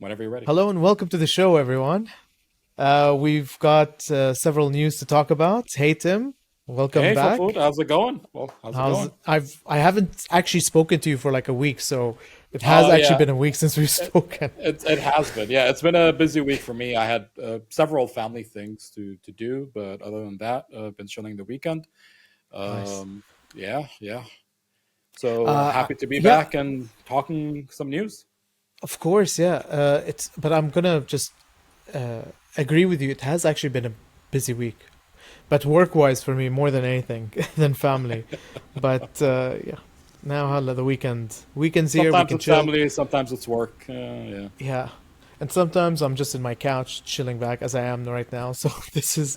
Whenever you're ready. Hello and welcome to the show, everyone. We've got several news to talk about. Hey, Tim, welcome Hey, Food, back. how's it going? Well, how's it How's going? it? I haven't actually spoken to you for like a week, so it has Oh, actually yeah, been a week since we've it, spoken. it has been. Yeah, it's been a busy week for me. I had several family things to do, but other than that, I've been chilling the weekend. Nice. Um, yeah. So Uh, happy to be yeah, back and talking some news. of course, yeah. But I'm gonna just uh, agree with you. It has actually been a busy week, but work-wise for me more than anything than family. But yeah, now the weekend's here. We Sometimes can it's chill. family, sometimes it's work. Yeah. Yeah. And sometimes I'm just in my couch chilling back as I am right now. So this is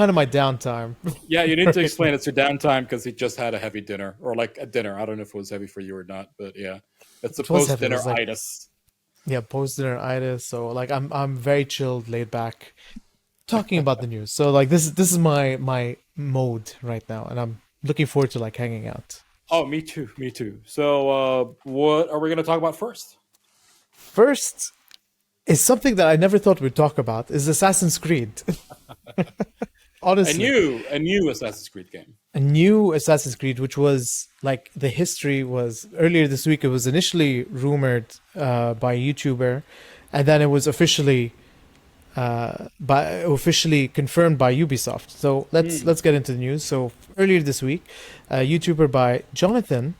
kind of my downtime Yeah, you need to right explain now. it's your downtime because he just had a heavy dinner or like a dinner. I don't know if it was heavy for you or not, but yeah, it's a It was heavy. It post-dinner was like itis. yeah, post dinner itis. So like I'm very chilled, laid back, talking about the news. So like this is my mode right now, and I'm looking forward to like hanging out. Oh, me too. Me too. So, what are we going to talk about first? First is something that I never thought we'd talk about is Assassin's Creed. A Honestly. new Assassin's Creed game. A new Assassin's Creed, which was like the history was earlier this week. It was initially rumored by a YouTuber, and then it was officially confirmed by Ubisoft. So Hmm. let's get into the news. So earlier this week, a YouTuber by Jonathan,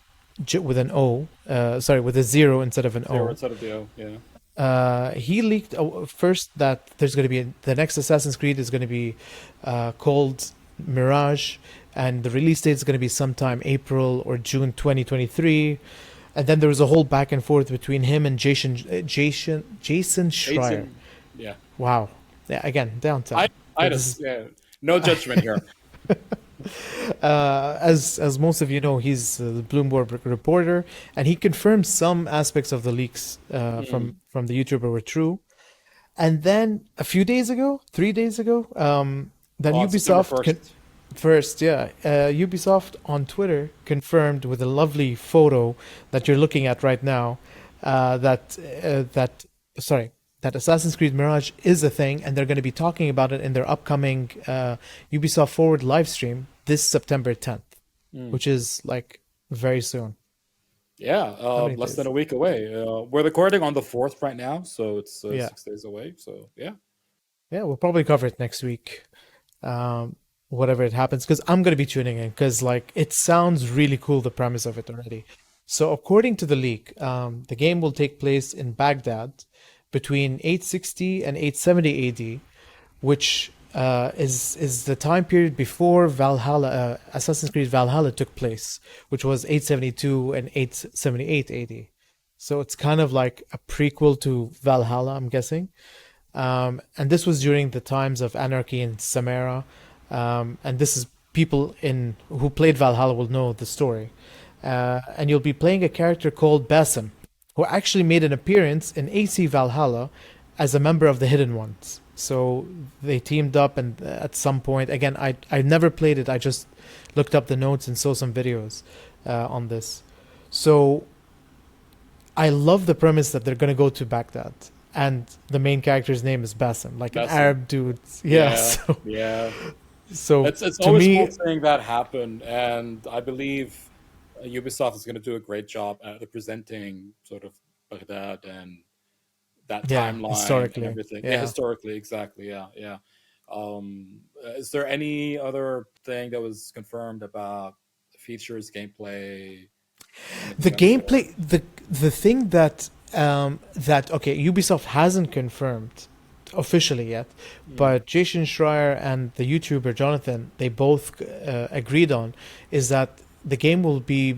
with an O, sorry, with a zero instead of an Zero O. instead of the O. Yeah. He leaked first that there's going to be the next Assassin's Creed is going to be called Mirage, and the release date is going to be sometime April or June 2023. And then there was a whole back and forth between him and Jason Schreier. Jason. Yeah. Wow. Yeah, again, I downtime. Yeah, this itis. is Yeah. No judgment here. as most of you know, he's the Bloomberg reporter, and he confirmed some aspects of the leaks Hmm. from the YouTuber were true. And then a few days ago, 3 days ago, then On September Ubisoft first. first, yeah, Ubisoft on Twitter confirmed with a lovely photo that you're looking at right now that sorry that Assassin's Creed Mirage is a thing, and they're going to be talking about it in their upcoming Ubisoft Forward live stream this September 10th, Hmm. which is like very soon. Yeah. How many Less than days? a week away. We're recording on the 4th right now, so it's Yeah, 6 days away. So yeah. yeah, we'll probably cover it next week. um, Whatever it happens, because I'm gonna be tuning in because like it sounds really cool the premise of it already. So according to the leak, the game will take place in Baghdad between 860 and 870 AD, which is the time period before Valhalla, Assassin's Creed Valhalla took place, which was 872 and 878 AD. So it's kind of like a prequel to Valhalla, I'm guessing. And this was during the times of anarchy in Samara. And this is people in who played Valhalla will know the story. And you'll be playing a character called Basim, who actually made an appearance in AC Valhalla as a member of the Hidden Ones. So they teamed up, and at some point, again, I never played it. I just looked up the notes and saw some videos on this. So I love the premise that they're gonna go to Baghdad, and the main character's name is Basim, like an That's him. Arab dude. Yeah, Yeah. so Yeah. so It's to always cool me, seeing that happen, and I believe Ubisoft is going to do a great job at representing sort of Baghdad and that yeah, timeline and historically, everything. Yeah, yeah. historically, exactly. Yeah, yeah. Is there any other thing that was confirmed about the features, gameplay, The anything else? Or gameplay, the thing that okay, Ubisoft hasn't confirmed officially yet, Hmm. but Jason Schreier and the YouTuber Jonathan, they both agreed on is that the game will be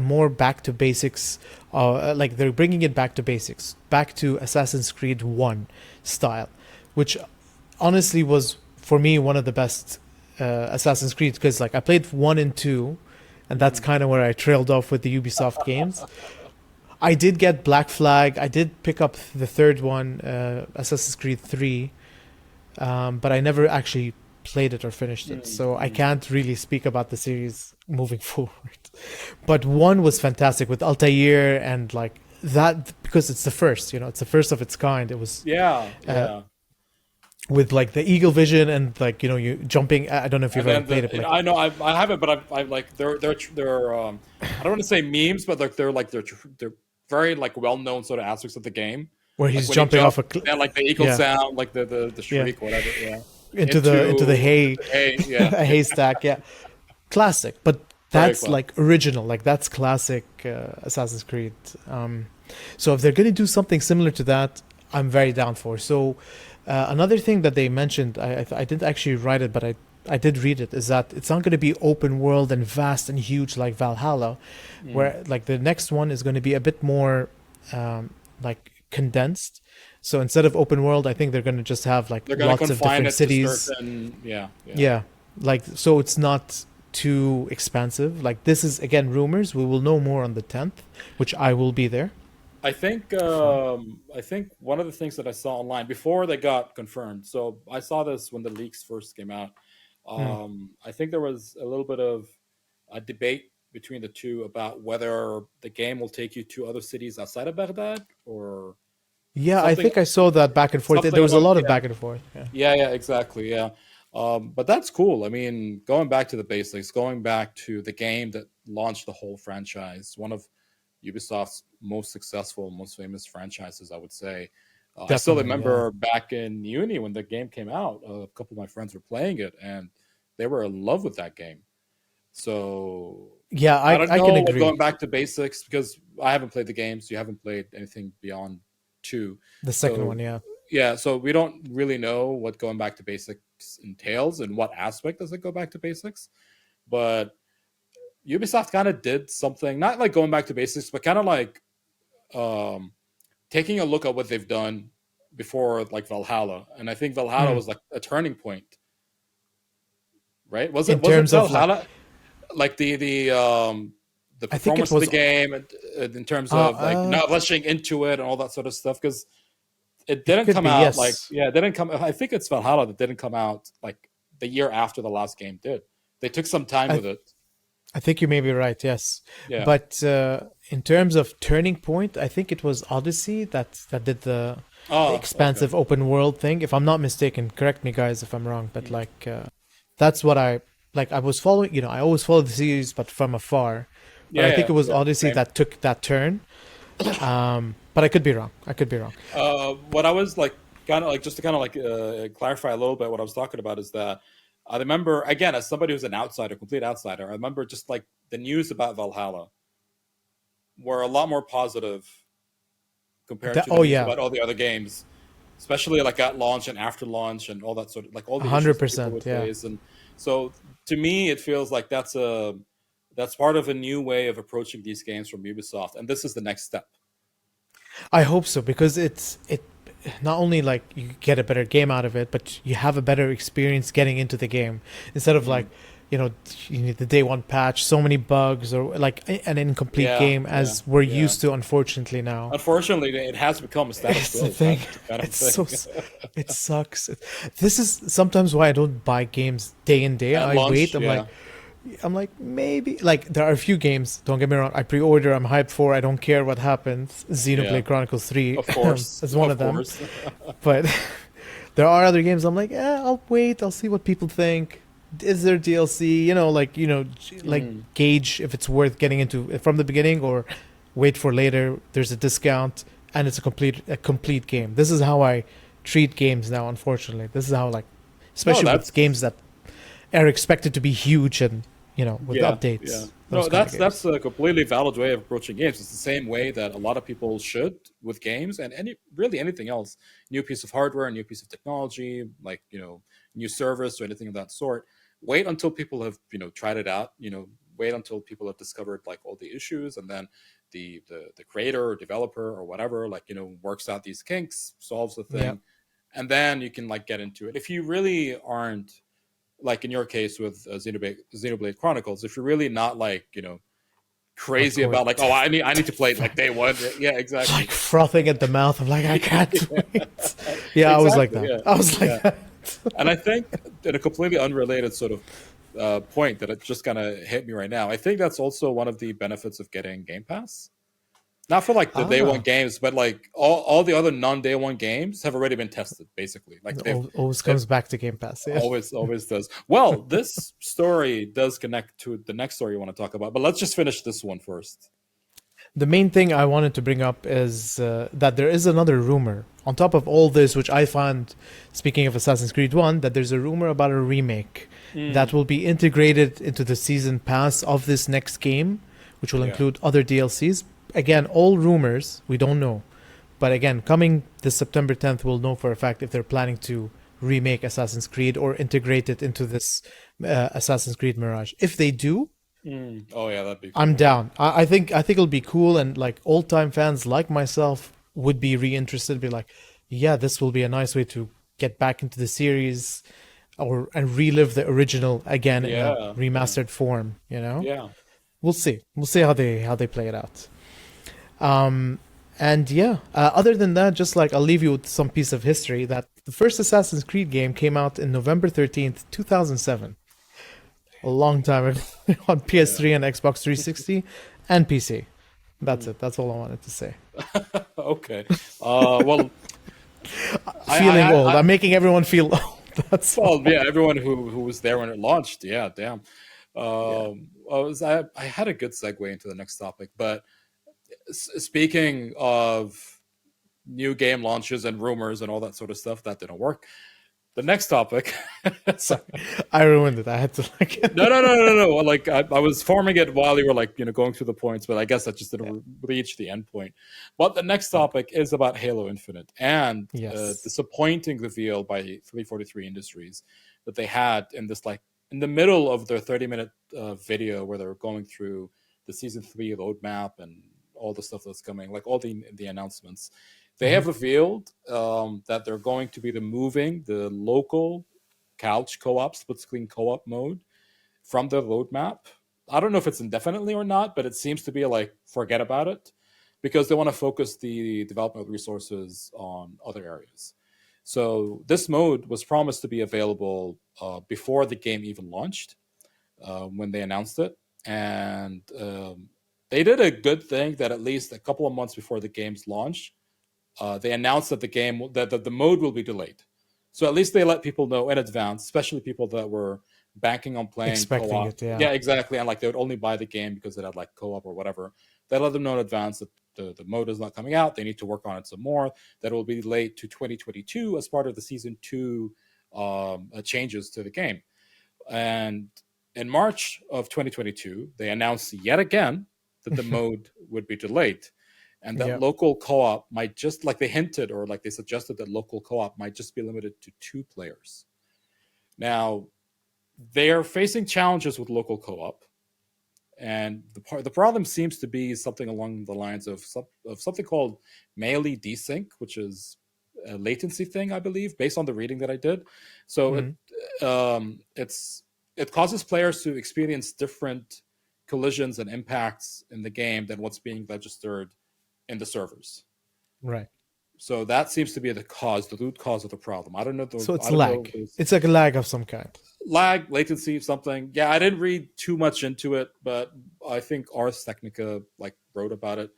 more back to basics. Like they're bringing it back to basics, back to Assassin's Creed One style, which honestly was for me one of the best Assassin's Creed because like I played one and two, and that's Hmm. kind of where I trailed off with the Ubisoft games. I did get Black Flag. I did pick up the third one, Assassin's Creed 3, but I never actually played it or finished it. So I Hmm. can't really speak about the series moving forward. But one was fantastic with Altair and like that because it's the first, it's the first of its kind. It was Yeah, uh, yeah. with like the eagle vision and like you jumping. I don't know if you've And ever then played it, but like I know I haven't, but I like they're I don't want to say memes, but they're very like well known sort of aspects of the game. where Like he's when you jumping jump, off a and like the eagle yeah, sound, like the yeah, shriek, whatever. Yeah, into the hay, hey, yeah, a haystack. Yeah, classic. But very that's classic. like original. Like that's classic Assassin's Creed. So if they're gonna do something similar to that, I'm very down for. So another thing that they mentioned, I didn't actually write it, but I did read it, is that it's not going to be open world and vast and huge like Valhalla, Mm. where like the next one is going to be a bit more like condensed. So instead of open world, I think they're going to just have like They're gonna lots of confine different it to cities. certain, yeah, yeah. Yeah, like so it's not too expansive. Like this is again rumors. We will know more on the 10th, which I will be there for. I think one of the things that I saw online before they got confirmed. So I saw this when the leaks first came out. Hmm. I think there was a little bit of a debate between the two about whether the game will take you to other cities outside of Baghdad or Yeah, I something think I saw that back and forth. There something was a along, lot of yeah, back and forth. Yeah. yeah, exactly, yeah. But that's cool. I mean, going back to the basics, going back to the game that launched the whole franchise, one of Ubisoft's most successful, most famous franchises, I would say. I still Definitely, yeah. remember back in uni when the game came out, a couple of my friends were playing it and they were in love with that game. So Yeah, I I don't I can know, like agree. going back to basics because I haven't played the games. You haven't played anything beyond two. The second So one, yeah. yeah, so we don't really know what going back to basics entails and what aspect does it go back to basics. But Ubisoft kind of did something, not like going back to basics, but kind of like um, taking a look at what they've done before, like Valhalla. And I think Valhalla Mm. was like a turning point, right? Was it In wasn't terms of like, Valhalla like the I think it performance of the was game and in terms uh of like uh not rushing into it and all that sort of stuff? Because it it didn't could come be, out like, yes. yeah, it didn't come. I think it's Valhalla that didn't come out like the year after the last game did. They took some time I with it. I think you may be right, yes. Yeah. But in terms of turning point, I think it was Odyssey that did the Oh, okay. expansive open world thing. If I'm not mistaken, correct me guys if I'm wrong, but Mm. like that's what I like. I was following, I always followed the series, but from afar. But Yeah, I think yeah, it was yeah. Odyssey Same. that took that turn. But I could be wrong. I could be wrong. What I was like, kind of like, just to kind of like clarify a little bit, what I was talking about is that I remember, again, as somebody who's an outsider, complete outsider, I remember just like the news about Valhalla were a lot more positive compared That, to the oh news yeah, about all the other games, especially like at launch and after launch and all that sort of like all a the hundred issues that people percent. would Yeah. face. And so to me, it feels like that's part of a new way of approaching these games from Ubisoft, and this is the next step. I hope so because it not only like you get a better game out of it, but you have a better experience getting into the game instead of like Mm. you know you need the day one patch, so many bugs or like an incomplete Yeah, game yeah, as we're yeah. used to unfortunately now. Unfortunately, it has become a status It's the quo thing. kind of It's so thing. it sucks. This is sometimes why I don't buy games day in day. At I wait. launch, yeah, I'm like maybe like there are a few games. Don't get me wrong. I pre-order. I'm hyped for. I don't care what happens. yeah, Xenoblade Chronicles 3 of course, is one of of them. course. But there are other games. I'm like, I'll wait. I'll see what people think. Is there DLC? Like Mm. gauge if it's worth getting into from the beginning or wait for later. There's a discount and it's a complete game. This is how I treat games now. Unfortunately, this is how like, No, especially with that's games that are expected to be huge and with yeah, yeah. updates, those No, kind of that's games. a completely valid way of approaching games. It's the same way that a lot of people should with games and really anything else. New piece of hardware, a new piece of technology, like new service or anything of that sort. Wait until people have tried it out. Wait until people have discovered like all the issues, and then the creator or developer or whatever like works out these kinks, solves the Yeah, thing, and then you can like get into it. If you really aren't like in your case with Xenoblade Chronicles, if you're really not like crazy hardcore. about like, oh, I need to play it like day one, yeah, exactly. Like frothing at the mouth. I'm like, I can't wait. Yeah, I was like Exactly, that. yeah, I was yeah. like that. And I think in a completely unrelated sort of point that it just kind of hit me right now, I think that's also one of the benefits of getting Game Pass Not for like the day one Ah, games, but like all the other non day one games have already been tested, basically. Like always they've comes back to Game Pass. Yeah. always does. Well, this story does connect to the next story you want to talk about, but let's just finish this one first. The main thing I wanted to bring up is that there is another rumor on top of all this, which I found, speaking of Assassin's Creed 1, that there's a rumor about a remake that Mm, will be integrated into the season pass of this next game, which will yeah. include other DLCs. Again, all rumors, we don't know. But again, coming this September 10th, we'll know for a fact if they're planning to remake Assassin's Creed or integrate it into this Assassin's Creed Mirage. If they do, Oh yeah, that'd be I'm cool. down. I think it'll be cool, and like old time fans like myself would be reinterested. Be like, yeah, this will be a nice way to get back into the series, or and relive the original again in a Yeah, yeah, remastered form. You know, yeah. we'll see. We'll see how they play it out. Um, and yeah, other than that, just like I'll leave you with some piece of history that the first Assassin's Creed game came out in November 13th, 2007, a long time ago, on Yeah. PS3 and Xbox 360 and PC. That's Mm. it. That's all I wanted to say. Okay. Well, Feeling old. I I'm making everyone feel old. That's well, all. yeah. Everyone who was there when it launched, yeah, damn. Yeah. I had a good segue into the next topic, but speaking of new game launches and rumors and all that sort of stuff, that didn't work. The next topic. Sorry, I ruined it. I had to like. No. Like I was forming it while you were like going through the points, but I guess that just Yeah. didn't reach the end point. But the next Fine. topic is about Halo Infinite and Yes. disappointing reveal by 343 Industries that they had in this like in the middle of their 30-minute video where they were going through the season 3 roadmap and all the stuff that's coming, like all the announcements. They Hmm. have revealed that they're going to be removing the local couch co-op, split screen co-op mode from the roadmap. I don't know if it's indefinitely or not, but it seems to be like forget about it because they want to focus the development resources on other areas. So this mode was promised to be available before the game even launched when they announced it, and they did a good thing that at least a couple of months before the game's launch, they announced that that the mode will be delayed. So at least they let people know in advance, especially people that were banking on playing Expecting co-op. it. Yeah. Yeah, exactly. And like they would only buy the game because it had like co-op or whatever. They let them know in advance that the mode is not coming out. They need to work on it some more. That it will be delayed to 2022 as part of the season two changes to the game. And in March of 2022, they announced yet again that the mode would be delayed and that Yeah. local co-op might just like they hinted or like they suggested that local co-op might just be limited to 2 players. Now, they are facing challenges with local co-op, and the problem seems to be something along the lines of something called melee desync, which is a latency thing, I believe, based on the reading that I did. So Mhm. it causes players to experience different collisions and impacts in the game than what's being registered in the servers. Right. So that seems to be the root cause of the problem. So I it's don't know if lag. there's It's like a lag of some kind. lag, latency, something. Yeah, I didn't read too much into it, but I think Ars Technica like wrote about it.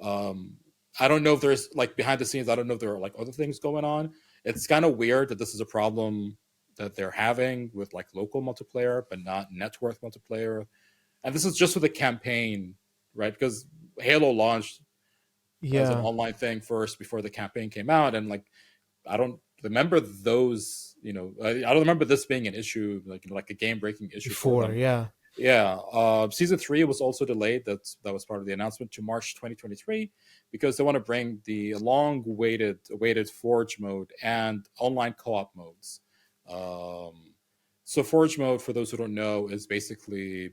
Um, I don't know if there's like behind the scenes. I don't know if there are like other things going on. It's kind of weird that this is a problem that they're having with like local multiplayer, but not network multiplayer. And this is just with the campaign, right? Because Halo launched as an Yeah. online thing first before the campaign came out, and like I don't remember those. I don't remember this being an issue, like a game breaking issue for Before. them. Yeah. Yeah, season three was also delayed. That was part of the announcement to March 2023 because they want to bring the long awaited Forge mode and online co-op modes. Um, so Forge mode, for those who don't know, is basically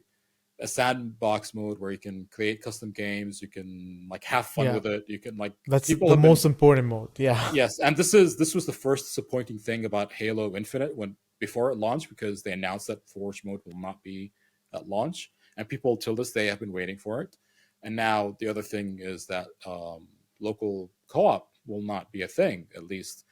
a sandbox mode where you can create custom games. You can like have fun Yeah. with it. You can like That's people the have been most important mode. Yeah. yes, and this was the first disappointing thing about Halo Infinite when before it launched because they announced that Forge mode will not be at launch, and people till this day have been waiting for it. And now the other thing is that local co-op will not be a thing, at least.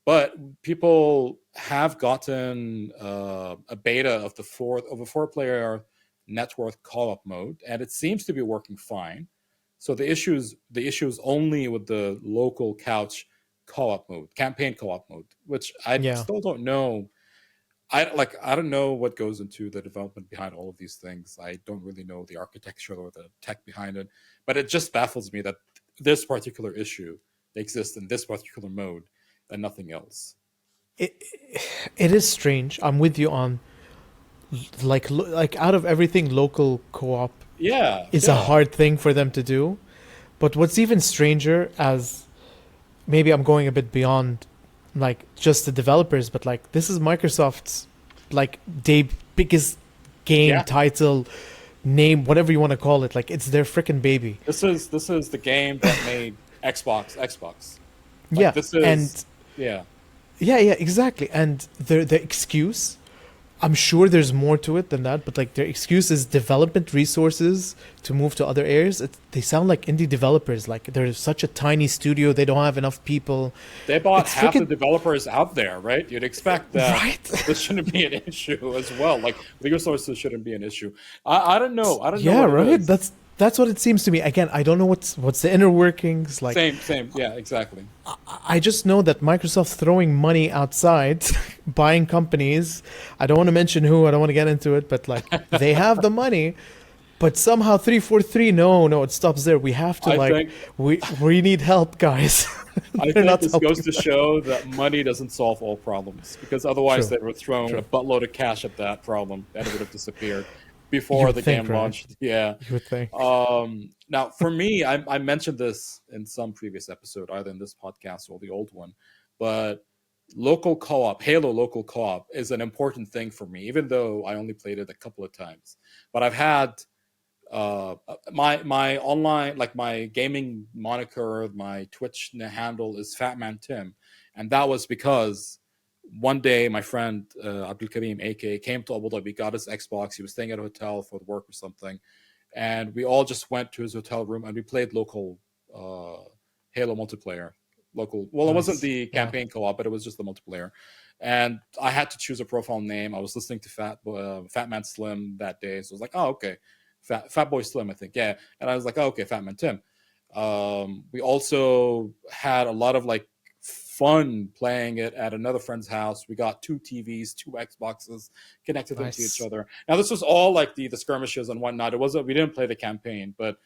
But people have gotten a beta of a 4-player network co-op mode, and it seems to be working fine. So the issue is only with the local couch co-op mode, campaign co-op mode, which I Yeah. still don't know. I don't know what goes into the development behind all of these things. I don't really know the architecture or the tech behind it, but it just baffles me that this particular issue exists in this particular mode and nothing else. It it is strange. I'm with you on like out of everything, local co-op Yeah, is a yeah. hard thing for them to do. But what's even stranger, as maybe I'm going a bit beyond like just the developers, but like this is Microsoft's like biggest game Yeah, title, name, whatever you want to call it. Like it's their freaking baby. this is the game that made Xbox. Like Yeah, this and is yeah. yeah, exactly. And the excuse, I'm sure there's more to it than that, but like their excuse is development resources to move to other areas. They sound like indie developers. Like they're such a tiny studio, they don't have enough people. They bought It's half the freaking developers out there, right? You'd expect that right. this shouldn't be an issue as well. Like resources shouldn't be an issue. I don't know. I don't know Yeah, what it right. is. That's what it seems to me. Again, I don't know what's the inner workings. Like Same. Yeah, exactly. I just know that Microsoft throwing money outside, buying companies. I don't want to mention who. I don't want to get into it, but like they have the money. But somehow 343, no, it stops there. We have to I like think we need help, guys. I They're think not this goes helping to them. show that money doesn't solve all problems because otherwise True, they would have thrown a true. buttload of cash at that problem and it would have disappeared You before would the think, game right? launched. Yeah. You would think. Now, for me, I mentioned this in some previous episode, either in this podcast or the old one, but local co-op, Halo local co-op, is an important thing for me, even though I only played it a couple of times. But I've had my online, like my gaming moniker, my Twitch handle is Fatman Tim, and that was because one day my friend Abdul Karim AK came to Abu Dhabi, got his Xbox. He was staying at a hotel for work or something, and we all just went to his hotel room and we played local Halo multiplayer. Local, well, it wasn't Nice. the Yeah. campaign co-op, but it was just the multiplayer. And I had to choose a profile name. I was listening to Fat Man Slim that day, so I was like, oh, okay, Fat Boy Slim, I think, yeah. And I was like, oh, okay, Fat Man Tim. We also had a lot of like fun playing it at another friend's house. We got two TVs, two Xboxes, connected them to each Nice. other. Now this was all like the skirmishes and whatnot. It wasn't, we didn't play the campaign, but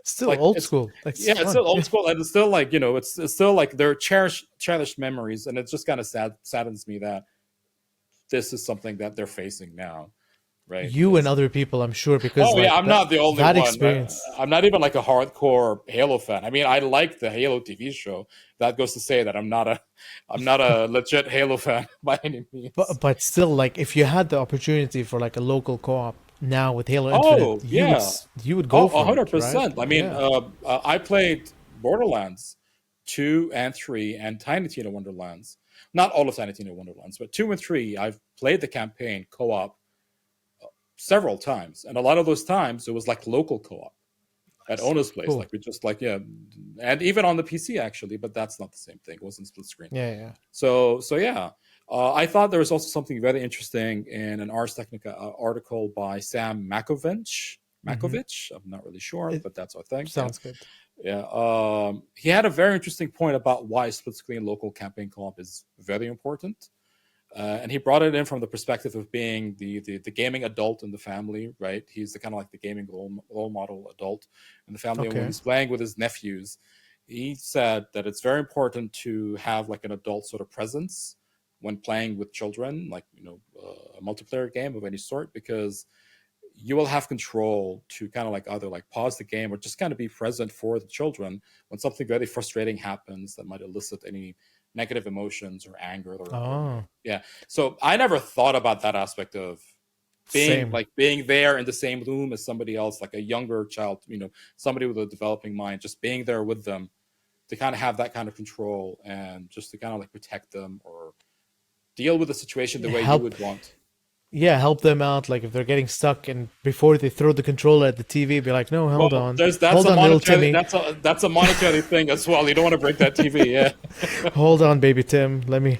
Still like old it's, school. Like it's yeah, it's fun. still old school and it's still like, it's still like they're cherished memories, and it's just kind of saddens me that this is something that they're facing now, right? You and other people, I'm sure, because Oh yeah, like I'm not the only that one. experience. I'm not even like a hardcore Halo fan. I mean, I like the Halo TV show. That goes to say that I'm not a legit Halo fan by any means. But still, like if you had the opportunity for like a local co-op now with Halo Infinite, Oh yeah, you would oh go for it, right? 100%. I mean, Yeah. I played Borderlands 2 and 3 and Tiny Tina Wonderlands. Not all of Tiny Tina Wonderlands, but 2 and 3. I've played the campaign co-op several times, and a lot of those times it was like local co-op at Nice. Ona's place. Cool. Like we just like, yeah, and even on the PC actually, but that's not the same thing. It wasn't split screen. Yeah, yeah. So yeah. I thought there was also something very interesting in an Ars Technica article by Sam Makovich. Mm-hmm. Makovich, I'm not really sure, It but that's what I think. Yeah, sounds good. yeah. He had a very interesting point about why split screen local campaign co-op is very important. And he brought it in from the perspective of being the gaming adult in the family, right? He's the kind of like the gaming role model adult in the family. And when Okay. he's playing with his nephews, he said that it's very important to have like an adult sort of presence when playing with children, like, a multiplayer game of any sort, because you will have control to kind of like either like pause the game or just kind of be present for the children when something very frustrating happens that might elicit any negative emotions or anger or Oh, yeah. So I never thought about that aspect of same. being there in the same room as somebody else, like a younger child, somebody with a developing mind, just being there with them to kind of have that kind of control and just to kind of like protect them or deal with the situation the way you Help. would want. Yeah, help them out. Like if they're getting stuck, and before they throw the controller at the TV, be like, no, Well, that's hold a on, little monetary Timmy, that's a monetary thing as well. You don't want to break that TV, yeah. hold on, baby Tim. Let me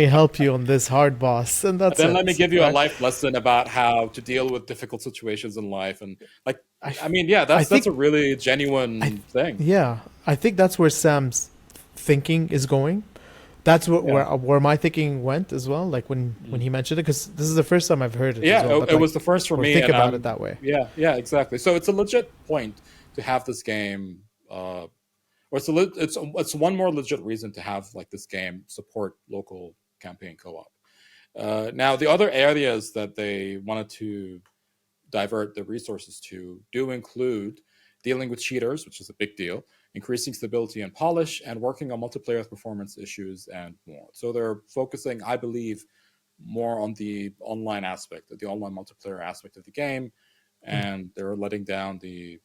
help you on this hard boss, and And that's then let me it, give you a right? life lesson about how to deal with difficult situations in life, and like I, I mean, yeah, I that's a think really I genuine thing. yeah, I think that's where Sam's thinking is going. That's what Yeah. where my thinking went as well. Like when Mm. he mentioned it, because this is the first time I've heard it as Yeah, well. But it like, was the first for or me, think and about it I'm that way. yeah, exactly. So it's a legit point to have this game, or it's one more legit reason to have like this game support local campaign co-op. Now the other areas that they wanted to divert the resources to do include dealing with cheaters, which is a big deal, increasing stability and polish, and working on multiplayer performance issues and more. So they're focusing, I believe, more on the online aspect, the online multiplayer aspect of the game, Mm. and they're letting down the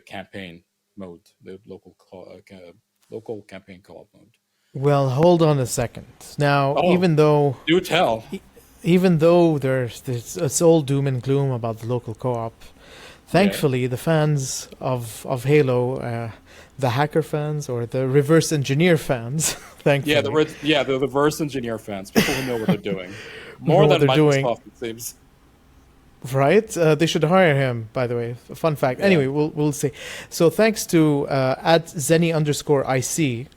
campaign mode, the local campaign co-op mode. Well, hold on a second. Now, Oh, do tell. even though there's it's all doom and gloom about the local co-op, Yeah, thankfully the fans of Halo, the hacker fans or the reverse engineer fans, yeah, thankfully the reverse engineer fans, people who know what they're doing, more know what than they're doing. Microsoft, it seems. Right? They should hire him, by the way. Fun fact. Yeah. Anyway, we'll see. So thanks to at Zenny_IC,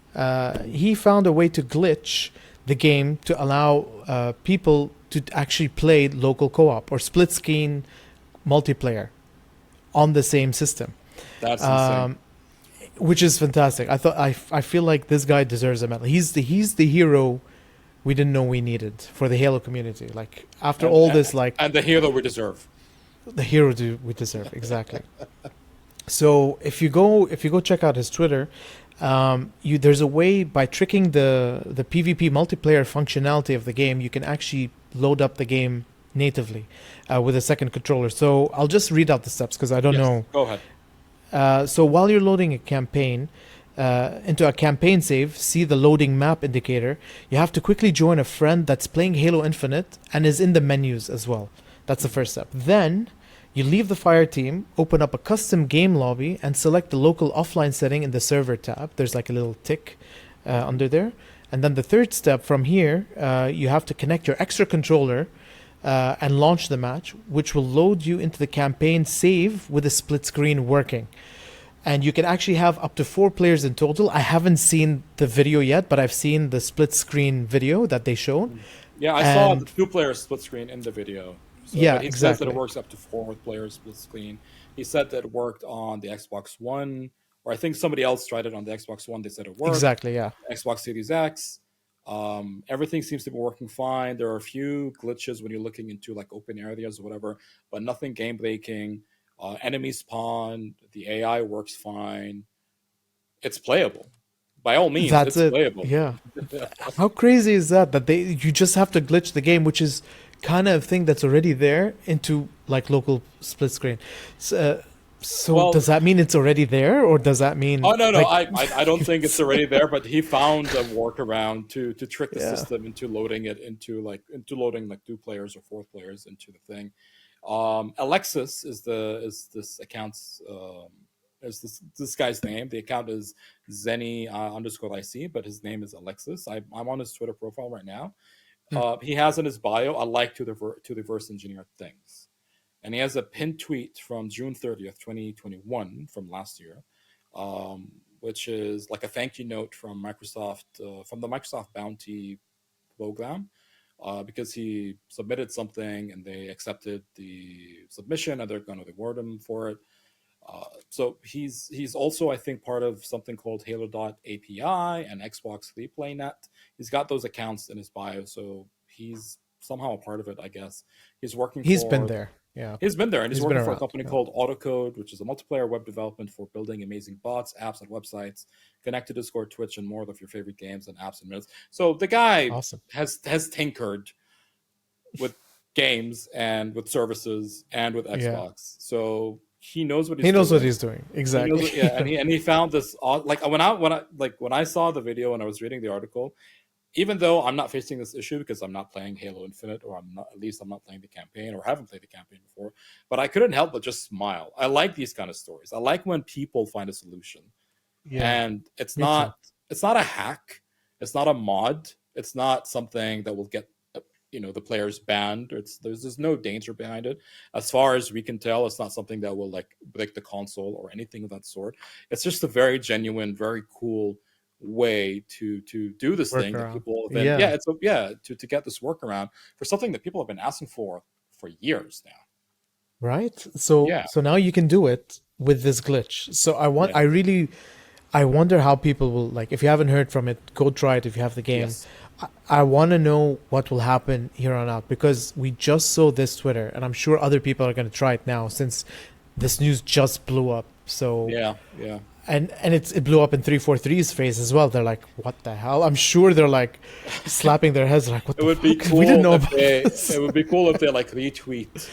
he found a way to glitch the game to allow people to actually play local co-op or split screen multiplayer on the same system, That's insane. um, which is fantastic. I feel like this guy deserves a medal. He's the hero we didn't know we needed for the Halo community. Like after And, all and this, like and the hero we deserve. the hero we deserve exactly. So if you go check out his Twitter, you there's a way by tricking the PvP multiplayer functionality of the game, you can actually load up the game natively with a second controller. So I'll just read out the steps because I don't Yes, know. go ahead. So while you're loading a campaign into a campaign save, see the loading map indicator. You have to quickly join a friend that's playing Halo Infinite and is in the menus as well. That's the first step. Then you leave the fire team, open up a custom game lobby, and select the local offline setting in the server tab. There's like a little tick under there. And then the third step from here, you have to connect your extra controller and launch the match, which will load you into the campaign save with a split screen working. And you can actually have up to 4 players in total. I haven't seen the video yet, but I've seen the split screen video that they showed. Yeah, I saw the And two-player split screen in the video. So, yeah, but he says that it exactly. works up to four players split screen. He said that it worked on the Xbox One, or I think somebody else tried it on the Xbox One. They said it worked. Exactly, yeah. Xbox Series X. Everything seems to be working fine. There are a few glitches when you're looking into like open areas or whatever, but nothing game breaking. Enemy spawn. The AI works fine. It's playable. By all means, That's it's it. playable. Yeah. How crazy is that? That they you just have to glitch the game, which is kind of a thing that's already there into like local split screen. So, so Well, does that mean it's already there, or does that oh mean no, no, like I don't think it's already there, but he found a workaround to trick the yeah? system into loading it into loading like two players or four players into the thing. Alexis is this account's is this guy's name. The account is Zenny underscore IC, but his name is Alexis. I'm on his Twitter profile right now. Hmm. He has in his bio, I like to reverse engineer things. And he has a pinned tweet from June 30th, 2021, from last year, which is like a thank you note from Microsoft, from the Microsoft Bounty program, because he submitted something and they accepted the submission and they're going to reward him for it. So he's also, I think, part of something called Halo.API and Xbox ReplayNet. He's got those accounts in his bio, so he's somehow a part of it, I guess. He's working He's been for there. Yeah, He's been there, and he's he's been working for a around. company Yeah, called Autocode, which is a multiplayer web development for building amazing bots, apps, and websites. Connect to Discord, Twitch, and more of your favorite games and apps and minutes. So the guy awesome. has tinkered with games and with services and with Yeah, Xbox. So he knows what he he's knows what doing. he's doing He knows exactly. what, yeah, and he found this like when I saw the video and I was reading the article, even though I'm not facing this issue because I'm not playing Halo Infinite, or I'm not, at least I'm not playing the campaign, or haven't played the campaign before, but I couldn't help but just smile. I like these kind of stories. I like when people find a solution, Yeah, and me too. it's not a hack, it's not a mod, it's not something that will get the players banned. There's no danger behind it, as far as we can tell. It's not something that will like break the console or anything of that sort. It's just a very genuine, very cool way to do this thing that Workaround. people have been, Yeah. to get this workaround for something that people have been asking for years now. Right? So Yeah, so now you can do it with this glitch. So yeah, I wonder how people will like if you haven't heard from it, go try it if you have the game. yes, I want to know what will happen here on out because we just saw this Twitter and I'm sure other people are going to try it now since this news just blew up. So yeah, yeah. and it blew up in 343's face as well. They're like, "What the hell?" I'm sure they're like slapping their heads like, "What It the would be fuck? We didn't cool know if about they. this." It would be cool if they like retweet,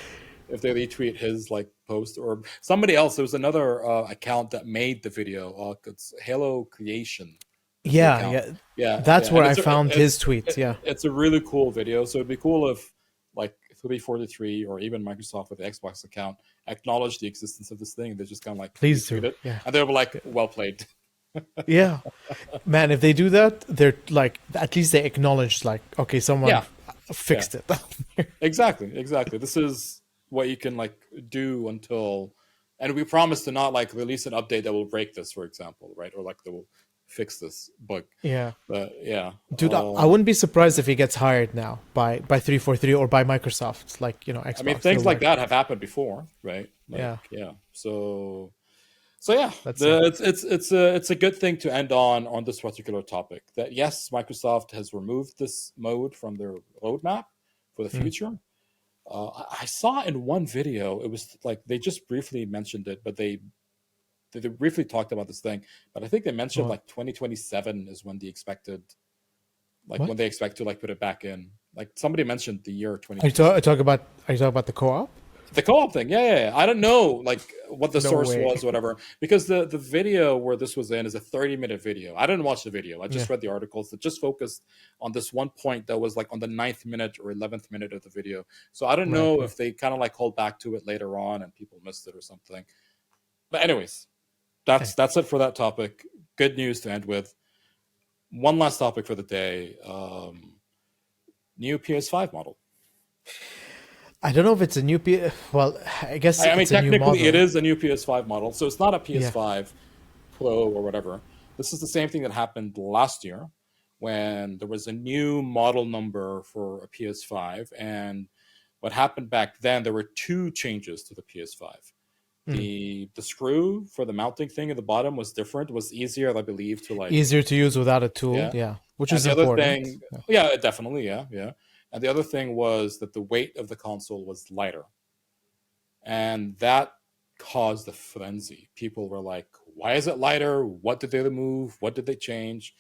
if they retweet his like post or somebody else. There was another account that made the video. It's Halo Creation is the Yeah, account. yeah. Yeah, That's yeah, where and I found his tweet. Yeah. it's a really cool video. So it'd be cool if like 343 or even Microsoft with the Xbox account acknowledged the existence of this thing. They just kind of like Please retweet do. it, Yeah. and they were like, "Well played." Yeah. Man, if they do that, they're like at least they acknowledge like, okay, someone Yeah, yeah. fixed it. Exactly, exactly. This is what you can like do until, and we promise to not like release an update that will break this, for example, right? Or like that will fix this bug. Yeah. But yeah, Dude, I wouldn't be surprised if he gets hired now by 343 or by Microsoft, like, I mean, Xbox. They're things like like, that have happened before, right? Like yeah, yeah, so yeah, let's see. it's a good thing to end on this particular topic. That yes, Microsoft has removed this mode from their roadmap for the Mm. future. I saw in one video, it was like they just briefly mentioned it, but they briefly talked about this thing. But I think they mentioned What? like 2027 is when the expected, like What? when they expect to like put it back in. Like somebody mentioned the year Are you, talk, 2027. are you talking about the co-op? The co-op thing, yeah, yeah, yeah. I don't know like what the No source way. was, whatever, because the video where this was in is a 30-minute video. I didn't watch the video. I Yeah, just read the articles that just focused on this one point that was like on the ninth minute or 11th minute of the video. So I don't right, know right. if they kind of like called back to it later on and people missed it or something. But anyways, that's Hey, that's it for that topic. Good news to end with. One last topic for the day. New PS5 model. I don't know if it's a new well, I guess I mean, it's a new technically, it model. is a new PS5 model, so it's not a Yeah. PS5 Pro or whatever. This is the same thing that happened last year when there was a new model number for a PS5. And what happened back then, there were two changes to the PS5. Mm. The screw for the mounting thing at the bottom was different, was easier, I believe, to like, Easier to use without a tool. yeah. Yeah, which And is the other important. thing, Yeah. yeah, definitely, yeah, yeah. And the other thing was that the weight of the console was lighter. And that caused a frenzy. People were like, why is it lighter? What did they remove? What did they change?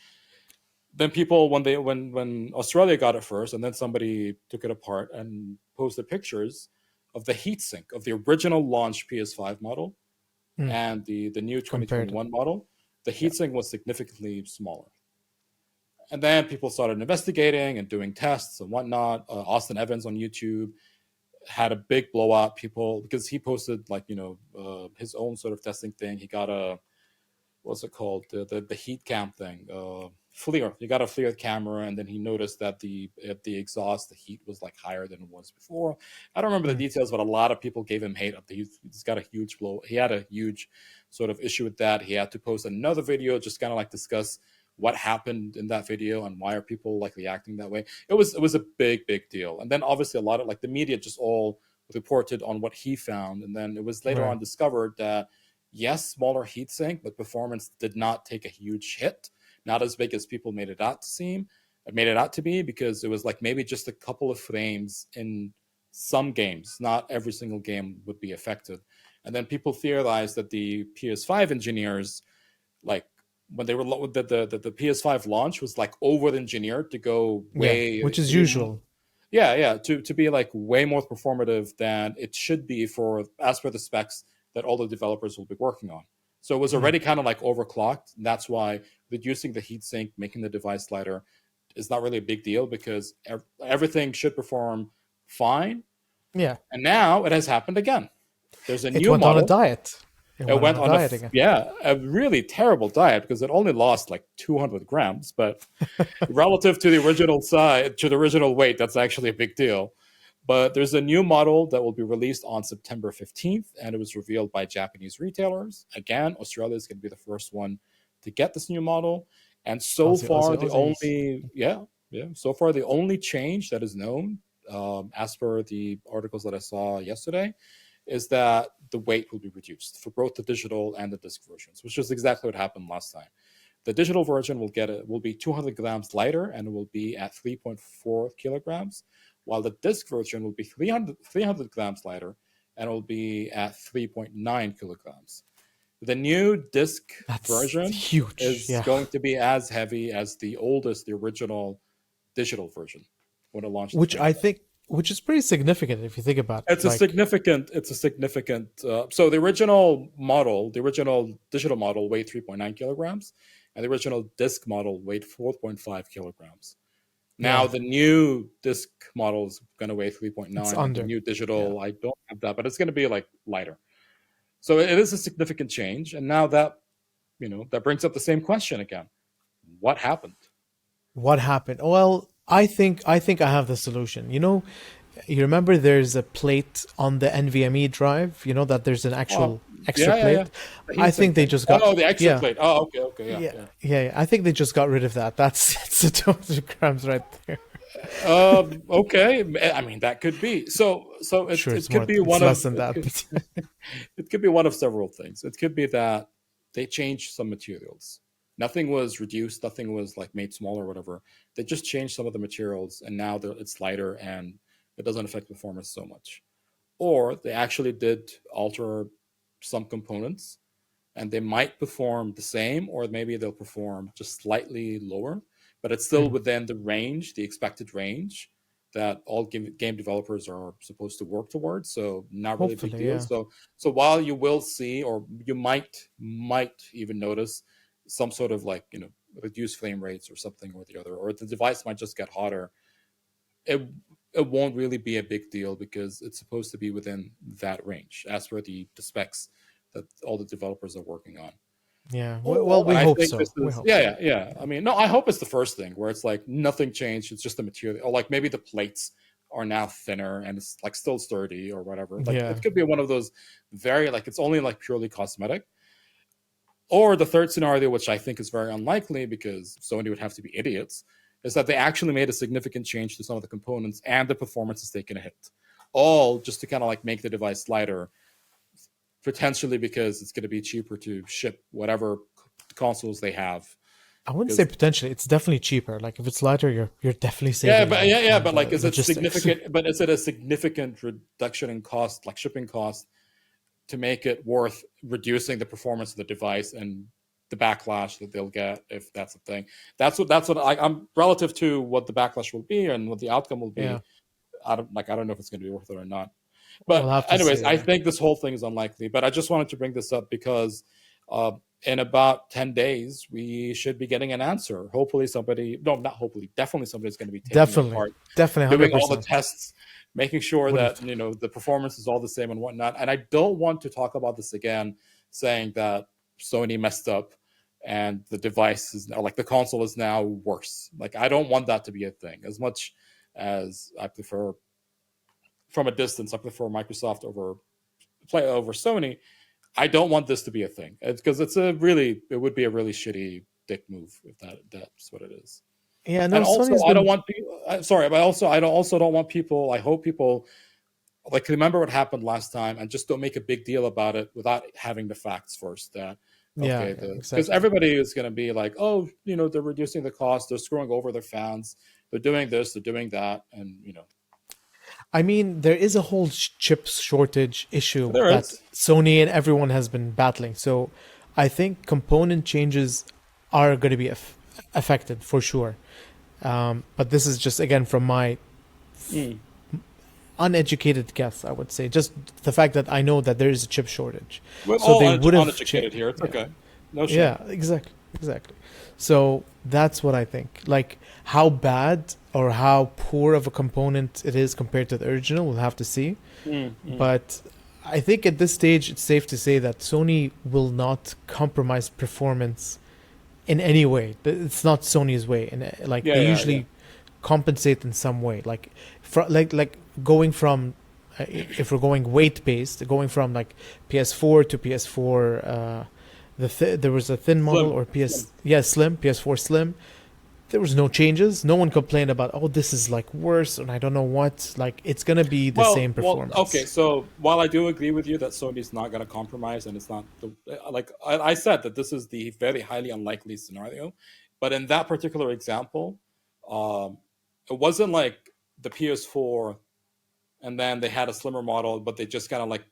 Then people, when Australia got it first, and then somebody took it apart and posted pictures of the heatsink of the original launch PS5 model Mm. and the new Compared. 2021 model. The Yeah. heatsink was significantly smaller. And then people started investigating and doing tests and whatnot. Austin Evans on YouTube had a big blow up. People, because he posted like his own sort of testing thing. He got a, what's it called, the heat cam thing, FLIR. He got a FLIR camera, and then he noticed that the exhaust, the heat was like higher than it was before. I don't remember the Mm. details, but a lot of people gave him hate. He's got a huge blow. He had a huge sort of issue with that. He had to post another video, just kind of like discuss what happened in that video and why are people like reacting that way. It was a big deal. And then obviously a lot of like the media just all reported on what he found, and then it was later Right. on discovered that yes, smaller heatsink, but performance did not take a huge hit. Not as big as people made it out to seem, made it out to be, because it was like maybe just a couple of frames in some games. Not every single game would be affected. And then people theorized that the PS5 engineers, like when they were the PS5 launch was like over engineered to go Yeah, way which is to be usual. yeah, yeah, to be like way more performative than it should be for as per the specs that all the developers will be working on. So it was Mm. already kind of like overclocked. That's why reducing the heatsink, making the device lighter, is not really a big deal because everything should perform fine. Yeah, And now it has happened again. There's a it new went on a model. diet. It It went on went a on a diet again. yeah, a really terrible diet because it only lost like 200 grams, but relative to the original size, to the original weight, that's actually a big deal. But there's a new model that will be released on September 15th, and it was revealed by Japanese retailers. Again, Australia is going to be the first one to get this new model. And so Aussie, Aussie, far, the Aussies. only, yeah, yeah, so far, the only change that is known, as per the articles that I saw yesterday, is that the weight will be reduced for both the digital and the disc versions, which is exactly what happened last time. The digital version will be 200 grams lighter and it will be at 3.4 kilograms, while the disc version will be 300 grams lighter and it will be at 3.9 kilograms. The new disc That's version huge. is Yeah. going to be as heavy as the original digital version when it launched in Which I 2020. think, which is pretty significant if you think about it. Like, It's a significant. So the original model, the original digital model, weighed 3.9 kilograms, and the original disc model weighed 4.5 kilograms. Now yeah, the new disc model is going to weigh it's 3.9, and the under. new Yeah. digital, I don't have that, but it's going to be like lighter. So it is a significant change, and now that that brings up the same question again: what happened? What happened? Well, I think I have the solution. You remember there's a plate on the NVMe drive, that there's an Oh, actual extra yeah, yeah, yeah. plate. The I heatsink think they thing. just Oh got, no, the extra yeah, plate. Oh, okay, okay, yeah, yeah, yeah. yeah. I think they just got rid of that. It's the 200 grams right there. Okay. I mean, that could be. So Sure, it it's could more, be it's one less of than that, but it could be one of several things. It could be that they changed some materials. Nothing was reduced. Nothing was like made smaller or whatever. They just changed some of the materials, and now it's lighter and it doesn't affect performance so much. Or they actually did alter some components and they might perform the same, or maybe they'll perform just slightly lower, but it's still Mhm. within the range, the expected range that all game developers are supposed to work towards. So not really a big Hopefully, deal. yeah. So while you will see, or you might even notice some sort of like reduced frame rates or something or the other, or the device might just get hotter, it it won't really be a big deal because it's supposed to be within that range as per the specs that all the developers are working on. Yeah. Well, Oh, we and I hope think this so. We is hope yeah, so. yeah, yeah. I mean, no, I hope it's the first thing where it's like nothing changed. It's just the material, or like maybe the plates are now thinner and it's like still sturdy or whatever. Like Yeah. it could be one of those very like it's only like purely cosmetic. Or the third scenario, which I think is very unlikely because Sony would have to be idiots, is that they actually made a significant change to some of the components and the performance is taken a hit. All just to kind of like make the device lighter, potentially because it's going to be cheaper to ship whatever consoles they have. I wouldn't say Because potentially. It's definitely cheaper. Like if it's lighter, you're definitely yeah, saving but yeah, yeah, on but the like, is it logistics. significant? But is it a significant reduction in cost, like shipping cost, to make it worth reducing the performance of the device and the backlash that they'll get if that's a thing. That's what I'm relative to what the backlash will be and what the outcome will Yeah. be. I don't know if it's going to be worth it or not. We'll But have to anyways, see. I Yeah. think this whole thing is unlikely. But I just wanted to bring this up because uh, in about 10 days we should be getting an answer. Hopefully somebody, no, not hopefully, definitely somebody's going to be taking it Definitely. apart, Definitely doing all the 100%. tests, making sure Would that have. the performance is all the same and whatnot. And I don't want to talk about this again, saying that Sony messed up and the device is now like the console is now worse. Like I don't want that to be a thing. As much as I prefer from a distance, I prefer Microsoft over Sony. I don't want this to be a thing because it would be a really shitty dick move if that's what it is. Yeah, no, And also, Sony's I don't been. want people. Sorry, but also don't want people. I hope people like remember what happened last time and just don't make a big deal about it without having the facts first. That Yeah, okay, yeah, because exactly. everybody is going to be like, oh, they're reducing the cost, they're screwing over their fans, they're doing this, they're doing that, and I mean, there is a whole chip shortage issue there that is. Sony and everyone has been battling. So I think component changes are going to be affected for sure. But this is just, again, from my Mm. uneducated guess, I would say. Just the fact that I know that there is a chip shortage. We're So all they would have. uneducated here. It's Yeah. okay. No shame. Yeah, exactly, exactly. So that's what I think. Like how bad or how poor of a component it is compared to the original, we'll have to see. Mm. But I think at this stage it's safe to say that Sony will not compromise performance in any way. It's not Sony's way, and like Yeah, they yeah, yeah. usually compensate in some way. Like going from if we're going weight based, going from like PS4 to PS4. There was a thin model Slim, or slim. Slim PS4 Slim. There was no changes. No one complained about, oh, this is like worse and I don't know what. Like it's gonna be the same Well, okay. performance. So while I do agree with you that Sony's not going to compromise, and it's not the, like I said that this is the very highly unlikely scenario, but in that particular example, um, it wasn't like the PS4 and then they had a slimmer model, but they just kind of like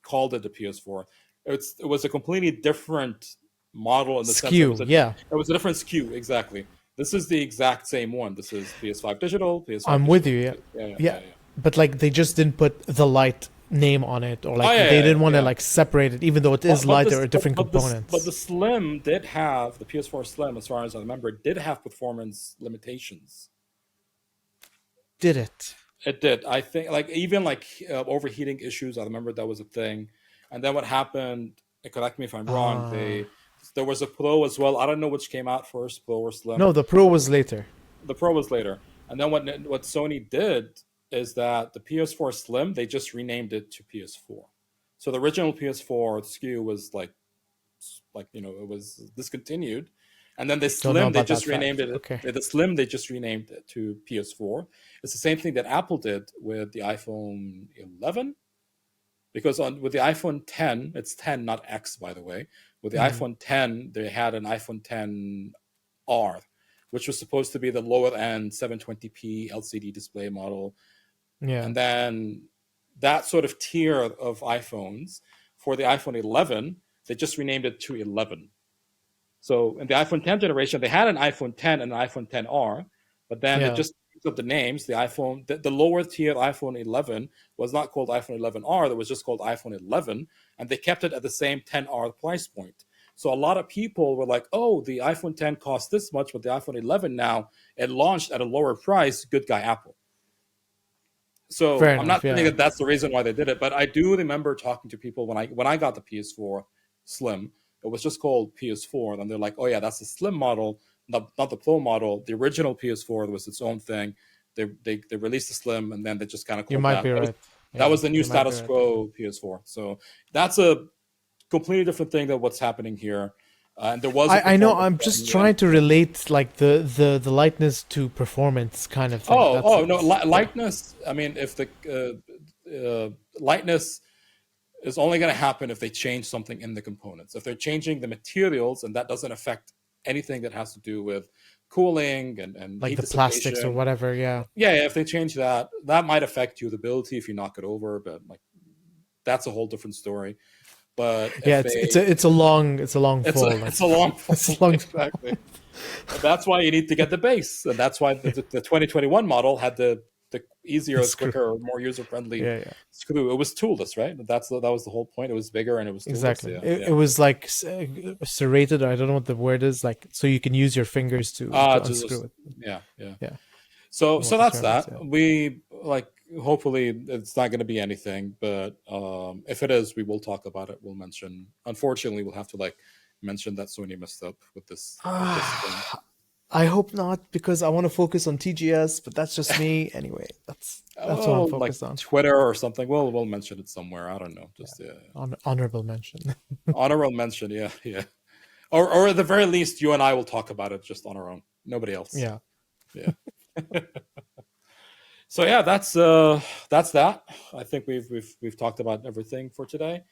called it the PS4. It was a completely different model in the sense that Skew, yeah. it was a different SKU exactly. This is the exact same one. This is PS5 digital, PS5 I'm with digital. you, yeah. Yeah, yeah, Yeah. yeah, yeah. But like they just didn't put the light name on it, or Oh like yeah, they yeah, didn't want to yeah. like separate it, even though it is But lighter this or different but the components. Slim did have the PS4 Slim, as far as I remember, did have performance limitations. Did it? It did. I think like even like overheating issues. I remember that was a thing. And then what happened? Correct me if I'm wrong. Ah. They There was a Pro as well. I don't know which came out first, Pro or Slim. No, the Pro was later. The Pro was later. And then what Sony did is that the PS4 Slim they just renamed it to PS4. So the original PS4 SKU was like it was discontinued, and then the Don't know Slim they about that just renamed fact. it. Okay. The Slim they just renamed it to PS4. It's the same thing that Apple did with the iPhone 11, because on with the iPhone 10, it's 10 not X by the way. With the Mm. iPhone 10, they had an iPhone 10R, which was supposed to be the lower end 720p LCD display model, Yeah. and then that sort of tier of iPhones for the iPhone 11, they just renamed it to 11. So in the iPhone 10 generation, they had an iPhone 10 and an iPhone 10R, but then they Yeah. just picked up the names. The lower tier iPhone 11 was not called iPhone 11R; that was just called iPhone 11, and they kept it at the same 10R price point. So a lot of people were like, "Oh, the iPhone 10 costs this much, but the iPhone 11 now it launched at a lower price. Good guy, Apple." So Fair I'm enough. not saying Yeah. that that's the reason why they did it, but I do remember talking to people when I got the PS4 Slim. It was just called PS4, and they're like, "Oh yeah, that's the Slim model, not the Pro model. The original PS4 was its own thing. They released the Slim, and then they just kind of You called might that be right. that Yeah. was the new You might be status right. quo PS4. So that's a completely different thing than what's happening here. And there was a I know. performance I'm thing, just yeah. trying to relate like the lightness to performance kind of thing. Oh, That's oh no, it. Yeah. lightness. I mean, if the lightness is only going to happen if they change something in the components. If they're changing the materials, and that doesn't affect anything that has to do with cooling and Like heat the plastics or dissipation. whatever. Yeah. Yeah, if they change that, that might affect usability if you knock it over, but like that's a whole different story. But Yeah. if they, It's a long fall. Like it's a long it's a fall, long. exactly. And that's why you need to get the base, and that's why the 2021 model had the easier, Screw. quicker, more user friendly Yeah. Yeah. screw. It was toolless, right? That was the whole point. It was bigger and it was toolless. Exactly. Yeah, It yeah. was like serrated. Or I don't know what the word is. Like so you can use your fingers to unscrew Just it. yeah, yeah. Yeah. So I don't know what so the that's term is. that. Yeah. We like hopefully it's not going to be anything, but if it is, we will talk about it. We'll mention. Unfortunately, we'll have to like mention that Sony messed up with this thing. I hope not because I want to focus on TGS, but that's just me. Anyway, that's what I'm Oh, like focused on. Twitter or something. We'll mention it somewhere. I don't know. Just Honorable mention. honorable mention. Yeah, yeah. Or at the very least, you and I will talk about it just on our own. Nobody else. Yeah. Yeah. So yeah, that's that. I think we've talked about everything for today.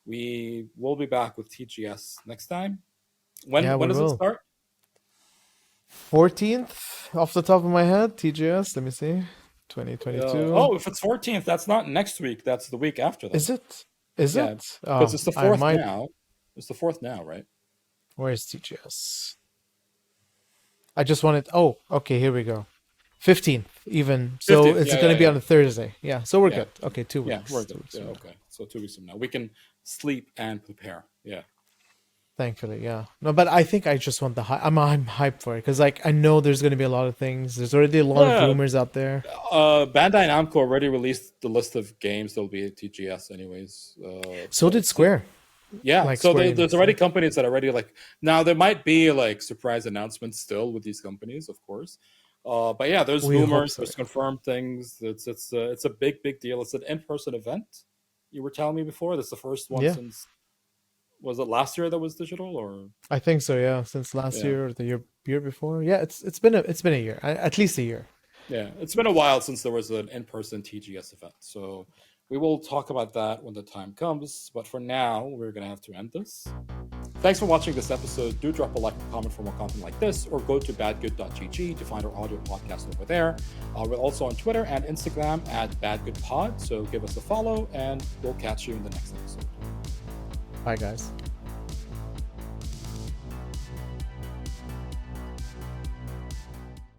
We will be back with TGS next time. Yeah, When we does it will. start? 14th off the top of my head, TGS. Let me see. 2022. Oh, if it's 14th, that's not next week. That's the week after that. Is it? Is Yeah, it? because Oh, it's the I fourth might. now. It's the fourth now, right? Where's TGS? I just wanted. Oh, okay. Here we go. 15th, even. So 15th. it's Yeah, going yeah, to be yeah, on a Thursday. Yeah. So we're yeah, good. Okay, two yeah. We're weeks. good. 2 weeks Yeah, from now. okay. So 2 weeks from now, we can sleep and prepare. Yeah. Thankfully, yeah. No, but I think I just want the hype. I'm hyped for it because like I know there's going to be a lot of things. There's already a lot of Yeah, rumors out there. Bandai Namco already released the list of games that'll be at TGS, anyways. So did Square, Yeah, like so Square there's Enix. already Yeah, companies that are already like now there might be like surprise announcements still with these companies, of course. But yeah, there's we hope rumors, so. there's confirmed things. It's a big deal. It's an in-person event. You were telling me before. That's the first one Yeah, since was it last year that was digital or I think so. Yeah, since last yeah. year or the year before. Yeah, it's been a year, at least a year. Yeah, it's been a while since there was an in-person TGS event. So we will talk about that when the time comes. But for now, we're gonna have to end this. Thanks for watching this episode. Do drop a like and comment for more content like this, or go to badgood.gg to find our audio podcast over there. We're also on Twitter and Instagram at badgoodpod, so give us a follow, and we'll catch you in the next episode. Bye, guys.